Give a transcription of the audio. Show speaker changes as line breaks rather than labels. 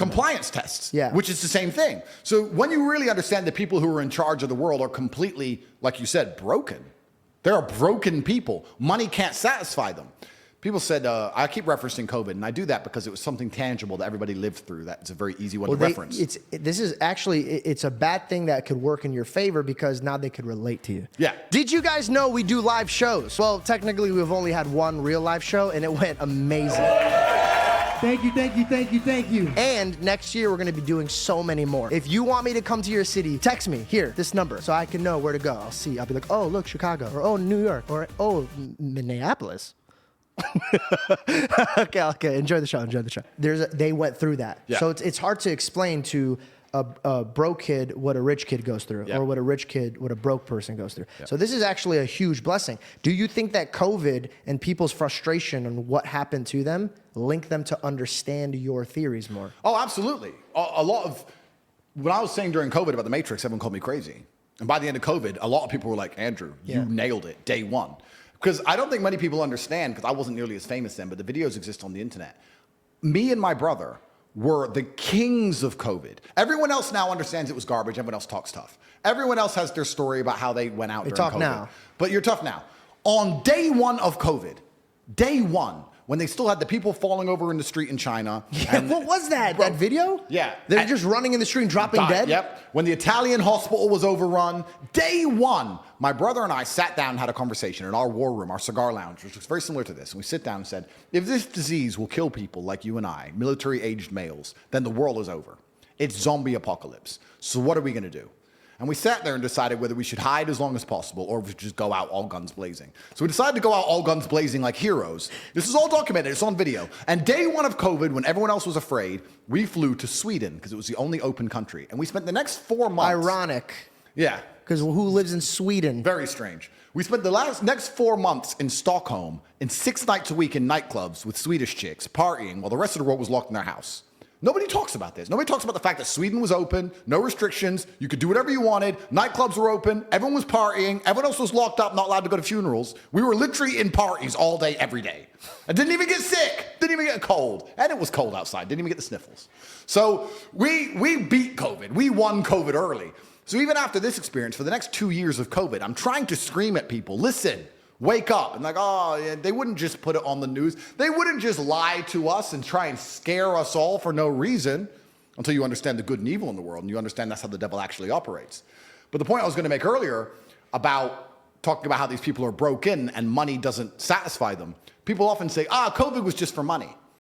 compliance tests,
Yeah.
which is the same thing. So when you really understand that people who are in charge of the world are completely, like you said, broken. There are broken people. Money can't satisfy them. People said, I keep referencing COVID, and I do that because it was something tangible that everybody lived through. That's a very easy one to reference.
This is actually, it's a bad thing that could work in your favor because now they could relate to you.
Yeah.
Did you guys know we do live shows? Well, technically, we've only had one real live show, and it went amazing.
Thank you, thank you, thank you, thank you.
And next year, we're gonna be doing so many more. If you want me to come to your city, text me, here, this number, so I can know where to go. I'll be like, oh, look, Chicago, or oh, New York, or oh, Minneapolis. Okay, enjoy the show, enjoy the show. They went through that.
Yeah.
So it's hard to explain to a broke kid what a rich kid goes through, or what a broke person goes through. So this is actually a huge blessing. Do you think that COVID and people's frustration on what happened to them link them to understand your theories more?
Oh, absolutely. A lot of, when I was saying during COVID about the Matrix, everyone called me crazy. And by the end of COVID, a lot of people were like, Andrew, you nailed it, day one. Because I don't think many people understand, because I wasn't nearly as famous then, but the videos exist on the internet. Me and my brother were the kings of COVID. Everyone else now understands it was garbage. Everyone else talks tough. Everyone else has their story about how they went out during COVID.
Talk now.
But you're tough now. On day one of COVID, day one, when they still had the people falling over in the street in China.
Yeah, what was that? That video?
Yeah.
They were just running in the street and dropping dead?
Yep. When the Italian hospital was overrun, day one, my brother and I sat down and had a conversation in our war room, our cigar lounge, which was very similar to this. And we sit down and said, if this disease will kill people like you and I, military-aged males, then the world is over. It's zombie apocalypse. So what are we going to do? And we sat there and decided whether we should hide as long as possible or we should just go out all guns blazing. So we decided to go out all guns blazing like heroes. This is all documented. It's on video. And day one of COVID, when everyone else was afraid, we flew to Sweden because it was the only open country. And we spent the next 4 months.
Ironic.
Yeah.
Because who lives in Sweden?
Very strange. We spent the next 4 months in Stockholm in 6 nights a week in nightclubs with Swedish chicks partying while the rest of the world was locked in their house. Nobody talks about this. Nobody talks about the fact that Sweden was open, no restrictions, you could do whatever you wanted, nightclubs were open, everyone was partying, everyone else was locked up, not allowed to go to funerals. We were literally in parties all day, every day. I didn't even get sick, didn't even get a cold, and it was cold outside, didn't even get the sniffles. So we beat COVID, we won COVID early. So even after this experience, for the next 2 years of COVID, I'm trying to scream at people, listen, wake up. And like, oh, yeah, they wouldn't just put it on the news. They wouldn't just lie to us and try and scare us all for no reason until you understand the good and evil in the world and you understand that's how the devil actually operates. But the point I was going to make earlier about talking about how these people are broken and money doesn't satisfy them. People often say, COVID was just for money.